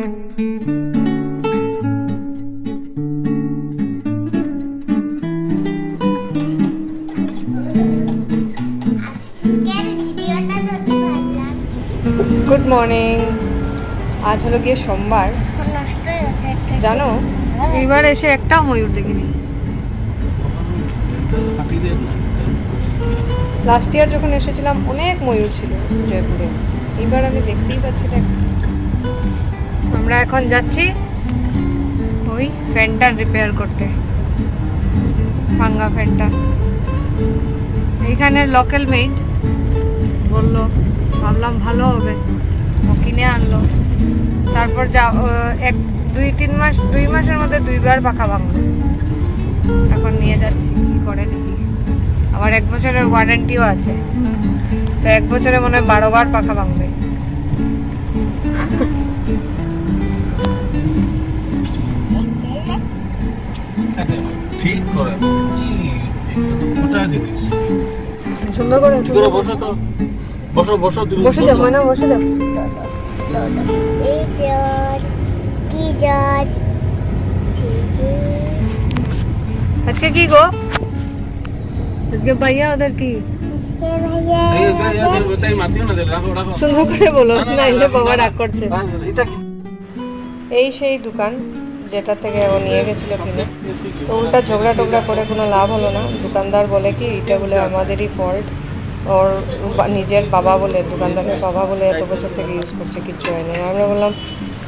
Good morning. আজ হলো গিয়ে সোমবার। জানো এবার এসে একটা ময়ূর দেখিনি। লাস্ট ইয়ার যখন এসেছিলাম অনেক ময়ূর ছিল জয়পুরে, এবার আমি দেখতেই পাচ্ছি না। আমরা এখন যাচ্ছি ওই ফ্যানটা রিপেয়ার করতে, ভাঙ্গা ফ্যানটা। এইখানের লোকাল মেড বললো, ভাবলাম ভালো হবে, ও কিনে আনলো। তারপর যা 2 মাসের মধ্যে 2বার পাখা ভাঙলো। এখন নিয়ে যাচ্ছি কি করে দেখি। আবার 1 বছরের ওয়ারেন্টিও আছে, তো 1 বছরে মনে হয় 12বার পাখা ভাঙবে। সুন্দর করে বসে তো, বসে যাবো না, বসে যাবো। আজকে কি গো, আজকে ভাইয়া ওদের কি সুন্দর করে বলো, নাইলে বাবা রাগ করছে। এই সেই দোকান যেটা থেকে ও নিয়ে গেছিল কিনে, তো উল্টা ঝগড়া টগড়া করে কোনো লাভ হলো না। দোকানদার বলে কি এটা বলে আমাদেরই ফল্ট, ওর নিজের বাবা বলে, দোকানদারের বাবা বলে এত বছর থেকে ইউজ করছে, কিচ্ছু হয় না। আমরা বললাম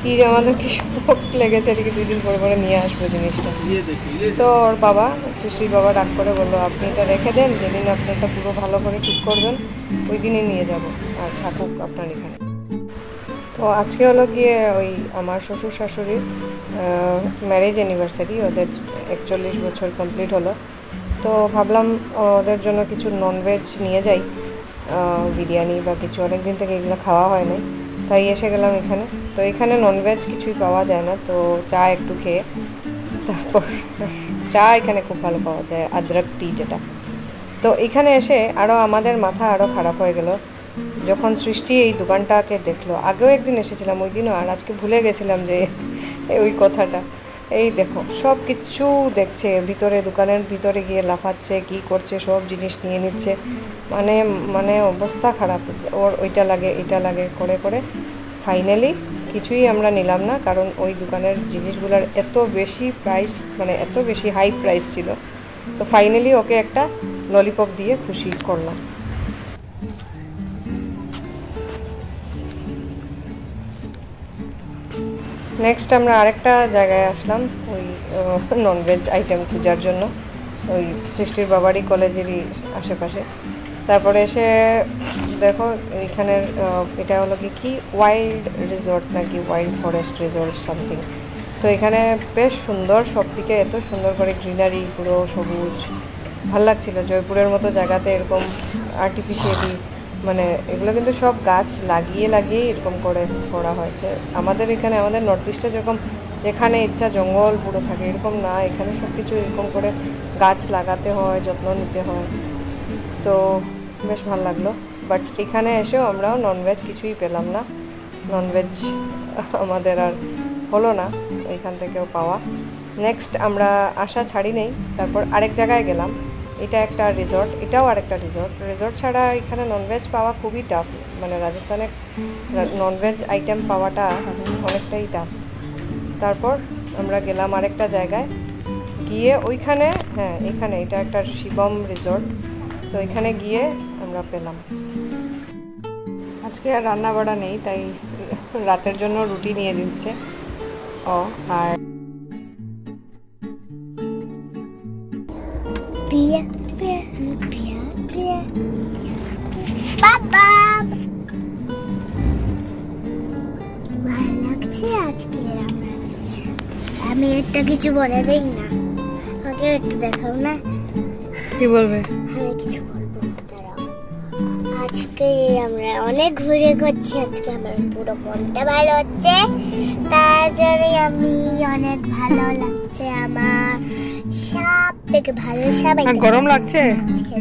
কি যে আমাদের কি শখ লেগেছে আর কি, 2 দিন পরে পরে নিয়ে আসবো জিনিসটা। তো ওর বাবা, সৃষ্টির বাবা রাগ করে বললো আপনি এটা রেখে দেন, যেদিন আপনি এটা পুরো ভালো করে ঠিক করবেন ওই দিনই নিয়ে যাব, আর থাকুক আপনার এখানে। তো আজকে হলো গিয়ে ওই আমার শ্বশুর শাশুড়ির ম্যারেজ অ্যানিভার্সারি, ওদের 41 বছর কমপ্লিট হলো। তো ভাবলাম ওদের জন্য কিছু ননভেজ নিয়ে যাই, বিরিয়ানি বা কিছু, অনেক দিন থেকে এগুলো খাওয়া হয় না, তাই এসে গেলাম এখানে। তো এখানে ননভেজ কিছুই পাওয়া যায় না, তো চা একটু খেয়ে তারপর চা এখানে খুব ভালো পাওয়া যায়, আদরক টি যেটা। তো এখানে এসে আরও আমাদের মাথা আরও খারাপ হয়ে গেল যখন সৃষ্টি এই দোকানটাকে দেখলো। আগেও একদিন এসেছিলাম, ওই দিনও, আর আজকে ভুলে গেছিলাম যে ওই কথাটা। এই দেখো সব কিছু দেখছে, ভিতরে দোকানের ভিতরে গিয়ে লাফাচ্ছে, কি করছে, সব জিনিস নিয়ে নিচ্ছে, মানে অবস্থা খারাপ। ওর ওইটা লাগে এটা লাগে করে করে ফাইনালি কিছুই আমরা নিলাম না, কারণ ওই দোকানের জিনিসগুলোর এত বেশি প্রাইস, মানে এত বেশি হাই প্রাইস ছিল। তো ফাইনালি ওকে একটা ললিপপ দিয়ে খুশি করলাম। নেক্সট আমরা আরেকটা জায়গায় আসলাম ওই ননভেজ আইটেম খোঁজার জন্য, ওই সৃষ্টির বাবারই কলেজেরই আশেপাশে। তারপরে এসে দেখো এইখানের এটা হলো কি ওয়াইল্ড রিসর্ট নাকি ওয়াইল্ড ফরেস্ট রিসর্ট সামথিং। তো এখানে বেশ সুন্দর, সব দিকে এত সুন্দর করে গ্রিনারি, পুরো সবুজ, ভাল লাগছিল। জয়পুরের মতো জায়গাতে এরকম আর্টিফিশিয়ালি, মানে এগুলো কিন্তু সব গাছ লাগিয়ে এরকম করে করা হয়েছে। আমাদের এখানে, আমাদের নর্থ ইস্টে যেরকম যেখানে ইচ্ছা জঙ্গল পুরো থাকে, এরকম না, এখানে সব কিছু এরকম করে গাছ লাগাতে হয়, যত্ন নিতে হয়। তো বেশ ভালো লাগলো। বাট এখানে এসেও আমরাও ননভেজ কিছুই পেলাম না, ননভেজ আমাদের আর হলো না এখান থেকেও পাওয়া। নেক্সট আমরা আশা ছাড়ি নেই, তারপর আরেক জায়গায় গেলাম। এটা একটা রিসর্ট, এটাও আরেকটা রিসর্ট ছাড়া এখানে ননভেজ পাওয়া খুবই টাফ, মানে রাজস্থানে ননভেজ আইটেম পাওয়াটা অনেকটাই টাফ। তারপর আমরা গেলাম আরেকটা জায়গায়, গিয়ে ওইখানে, হ্যাঁ এখানে, এটা একটা শিবম রিসর্ট। তো এখানে গিয়ে আমরা পেলাম। আজকে আর রান্না বাড়া নেই, তাই রাতের জন্য রুটি নিয়ে দিচ্ছে ও। আর বাবা ভালো লাগছে আজকে। আমি একটা কিছু বলে দেই না, আমাকে একটু দেখাও না। কি বলবে? আমি কিছু বলবো, দাঁড়াও। আজকে আমরা অনেক ঘুরে করছি, আজকে আমার পুরো মনটা ভালো হচ্ছে, তার জন্য আমি অনেক ভালো লাগছে আমার, সব থেকে ভালো। সবাই গরম লাগছে?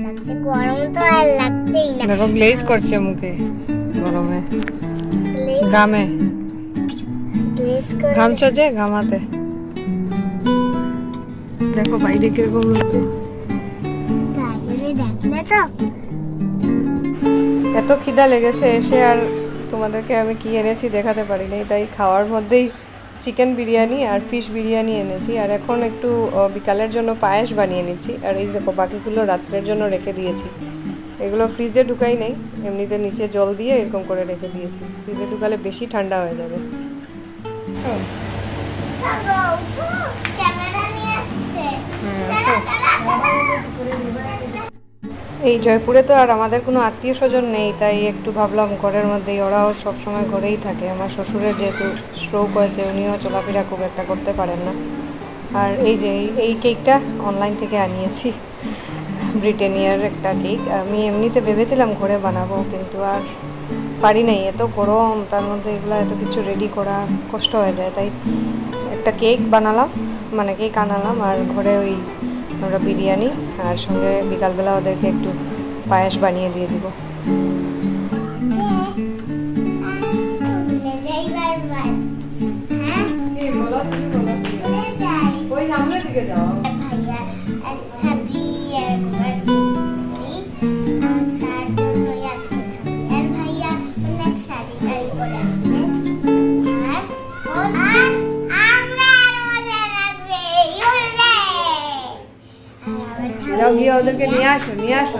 লাগছে, গরম তো আর লাগছেই না, দেখো গ্লেজ করছে মুখে গরমে, গামে গ্লেজ করে ঘামছো যে ঘামাতে দেখো বাইরে কিরকম রোদ। তাই দেখলে তো এত খিদা লেগেছে এসে, আর তোমাদেরকে আমি কি এনেছি দেখাতে পারি নাই, তাই খাওয়ার মধ্যেই চিকেন বিরিয়ানি আর ফিশ বিরিয়ানি এনেছি। আর এখন একটু বিকালের জন্য পায়েস বানিয়ে নিচ্ছি। আর এই দেখো বাকিগুলো রাত্রের জন্য রেখে দিয়েছি। এগুলো ফ্রিজে ঢুকাই নেই, এমনিতে নিচে জল দিয়ে এরকম করে রেখে দিয়েছি। ফ্রিজে ঢুকালে বেশি ঠান্ডা হয়ে যাবে। ক্যামেরা নিয়ে আসছে। এই জয়পুরে তো আর আমাদের কোনো আত্মীয় স্বজন নেই, তাই একটু ভাবলাম ঘরের মধ্যেই, ওরাও সবসময় ঘরেই থাকে। আমার শ্বশুরের যেহেতু স্ট্রোক হয়েছে, উনিও চলাফেরা খুব একটা করতে পারেন না। আর এই যে এই কেকটা অনলাইন থেকে আনিয়েছি, ব্রিটানিয়ার একটা কেক। আমি এমনিতে ভেবেছিলাম ঘরে বানাবো, কিন্তু আর পারি নাই, এত গরম, তার মধ্যে এগুলো এত কিছু রেডি করা কষ্ট হয়ে যায়। তাই একটা কেক বানালাম, মানে কেক আনালাম, আর ঘরে ওই আমরা বিরিয়ানি, আর সঙ্গে বিকালবেলা ওদেরকে একটু পায়েস বানিয়ে দিয়ে দিব। যাও গিয়ে ওদেরকে নিয়ে আসো, নিয়ে আসো।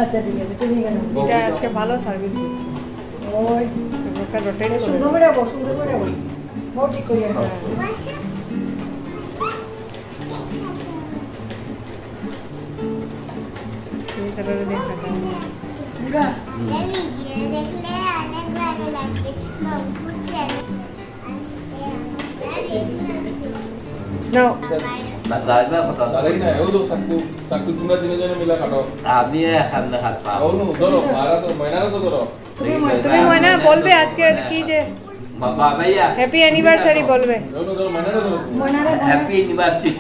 আচ্ছা ঠিক আছে, তুমি কেন এটা আজকে ভালো সার্ভিস দিচ্ছে। ওই ওটা রোটেট করে সুন্দর করে বল, সুন্দর করে বল, বহুত ঠিক করে হ্যাঁ। তুমি তাহলে দেখা দাও। পুরা দেখলে অনেক ভালো লাগবে। নাও Nagdala ka to. Taray na, ewo sakto tuna dinajano mila kato. Abi এখন হাত পা। Ewo no, doro, mara to, maina to doro. তুমি ময়না বলবে আজকে কি যে বাবা ভাইয়া হ্যাপি অ্যানিভার্সারি বলবে। Ewo no, doro, maina to doro. মনারে happy university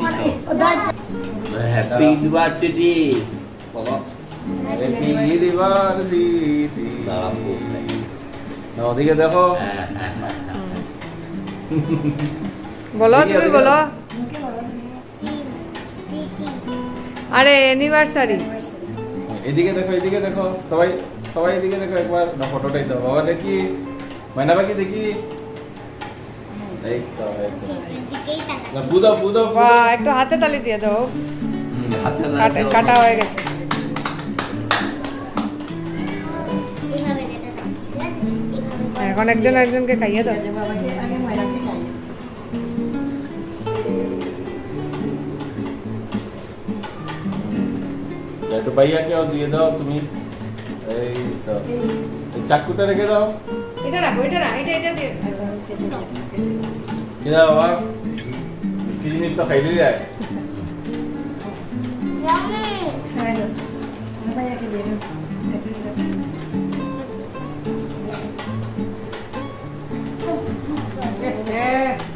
happy university Baba. Happy anniversary. না Na, ওদিকে দেখো। বলো, তুমি বলো। আরে অ্যানিভার্সারি। এদিকে দেখো, সবাই এদিকে দেখো একবার। না ফটোটাই দাও বাবা, দেখি মাইনা বাকি দেখি। এই তো না পূজা বাহ, একটু হাতে তালি দিয়ে দাও। হাতে না কাটা হয়ে গেছে। এখন একজন একজনকে খাইয়ে দাও। বাবাকে আগে মায়েরাকে খাইয়ে একটু ভাইয়াকেও দিয়ে দাও তুমি। এই তো চাকুটা রেখে দাও। এটা রাখো, এটা না, এটা দিয়ে। কি দাও বাবা, মিষ্টি জিনিস তো খাইলেই যায়। খাই দাও, ভাইয়াকে দিয়ে দাও।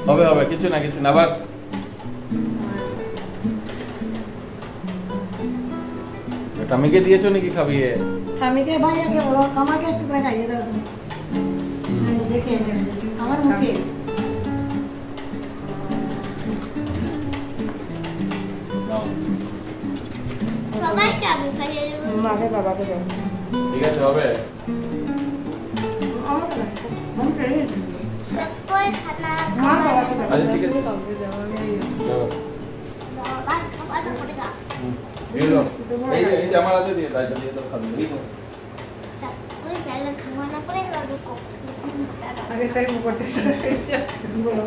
হবে কিছু না আবার টামিকে দিয়েছো নাকি খাবিয়ে? স্বামীকে ভাইয়াকে বলো, আমাকে একটু করে খাইয়ে দাও তুমি। নিজেকে আমার মুখে নাও। সবাইকে আমি খাইয়ে দেবো। মাকে বাবাকে দাও। ঠিক আছে হবে। আমাকে না, আমাকে সবাই খানা মা বাবাকে দাও। আচ্ছা ঠিক আছে চলো। বাবার খাবারটা করে দাও। দিয়ে দাও। এই যে আমার হাতে দিয়ে দাও খাবি। ওই বেলা খাওয়ানো করে লাডু আগে তাই মুখটা শেষ বলো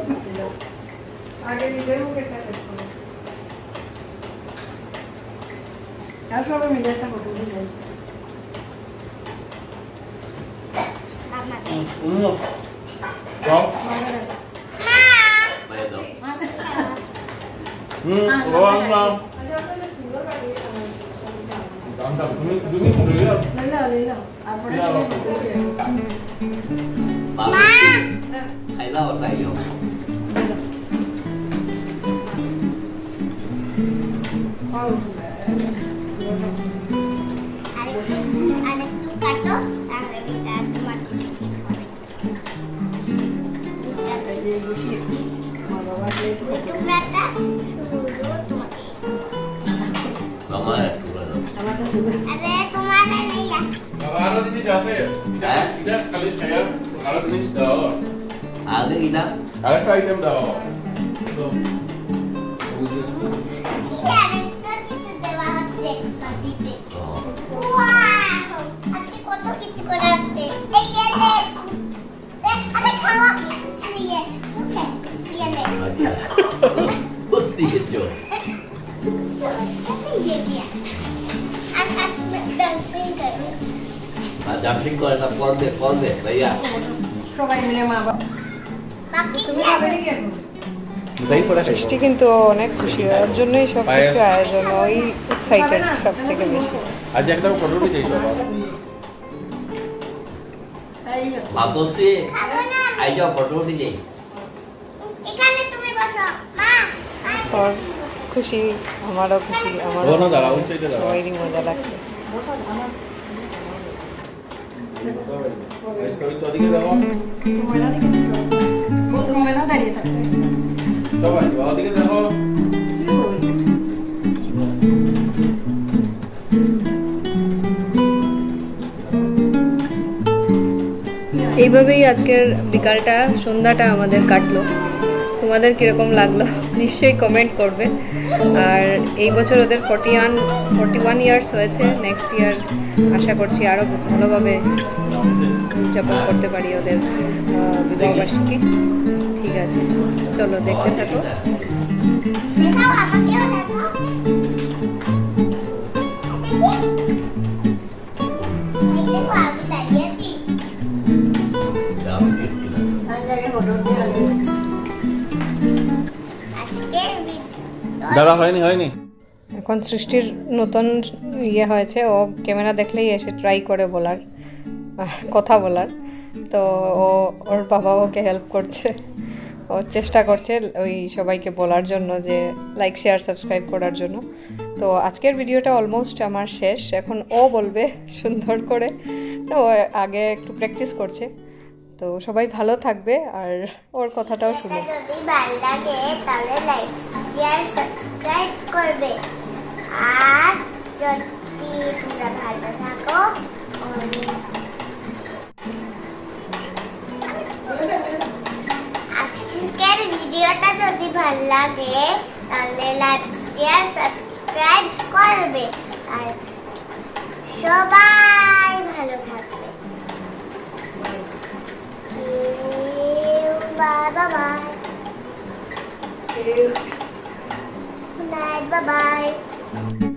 আগে নিজের মুখটা শেষ করো। আর সবাই মিলে একটা ফটো দিলে যাও। ভাইয়া দাও বাবা তুমি ঘুরে যাও। লইলা আর পরে সবাই ফটো দিলে বাবা খাইলা খাইও আর আর একটু কাটো তাহলে এটা তোমাকে ঠিক করে টুকরাটা শুরু তোমাকে Mama ya, kurang. আরে তোমার নেই বাবা আরো জিনিস আছে এটা খালি খায়া আরো জিনিস দাও Ada kita. আরেকটা আইটেম দাও তো আরেকটা কিছু দেওয়া হচ্ছে পার্টিতে Oh. ওয়াও আজকে কত কিছু করা হচ্ছে এই এলে আরে খাওয়া ইয়ে ওকে ইয়েলে Ada. Putih itu. ये क्या आज मैं डंपिंग करूँ Jumping kau सब कौन दे भैया. সবাই মিলে মা বাবা बाकी তুমি क्या খাবে নাকি এখন? যাই পড়া সৃষ্টি কিন্তু অনেক খুশি হয়, ওর জন্যই সব কিছু আয়োজন, ওই এক্সাইটেড সব থেকে বেশি। আজ একটা ফটো উঠে যাই বাবা এই Bagus sih. खाओ ना Ayo foto di sini. এখানে তুমি বসো মা ওর খুশি, আমারও খুশি, আমারও ও না দাঁড়াও সেইটা দাঁড়াও সবারই মজা লাগছে। এই তো ওদিকে দাও তোমার না দিকে ও তুমি না দাঁড়িয়ে থাকবে সবাই ওদিকে দেখো এইভাবেই আজকের বিকালটা, সন্ধ্যাটা আমাদের কাটলো। তোমাদের কীরকম লাগলো নিশ্চয়ই কমেন্ট করবে। আর এই বছর ওদের 41 ইয়ার্স হয়েছে, নেক্সট ইয়ার আশা করছি আরও ভালোভাবে উদযাপন করতে পারি ওদের বিবাহবার্ষিকী। ঠিক আছে, চলো দেখতে থাকো। দেখাও আমাকেও দেখাও এই দেখো আমি দাঁড়িয়ে আছি Jumping. আর জায়গায় ফটো দিয়ে আগে আজকে দাঁড়া হয়নি এখন সৃষ্টির নতুন ইয়ে হয়েছে, ও ক্যামেরা দেখলেই এসে ট্রাই করে বলার, কথা বলার। তো ওর বাবা ওকে হেল্প করছে, ও চেষ্টা করছে ওই সবাইকে বলার জন্য যে লাইক শেয়ার সাবস্ক্রাইব করার জন্য। তো আজকের ভিডিওটা অলমোস্ট আমার শেষ, এখন ও বলবে সুন্দর করে। তো ও আগে একটু প্র্যাকটিস করছে। তো সবাই ভালো থাকবে আর ওর কথাটাও শুনো। যদি ভালো লাগে তাহলে লাইক শেয়ার সাবস্ক্রাইব করবে আর যদি তোমরা ভালো থাকো আজকের ভিডিওটা যদি ভালো লাগে তাহলে লাইক শেয়ার সাবস্ক্রাইব করবে আর সবাই ভালো থাকবে। Bye bye bye. Good night, bye bye.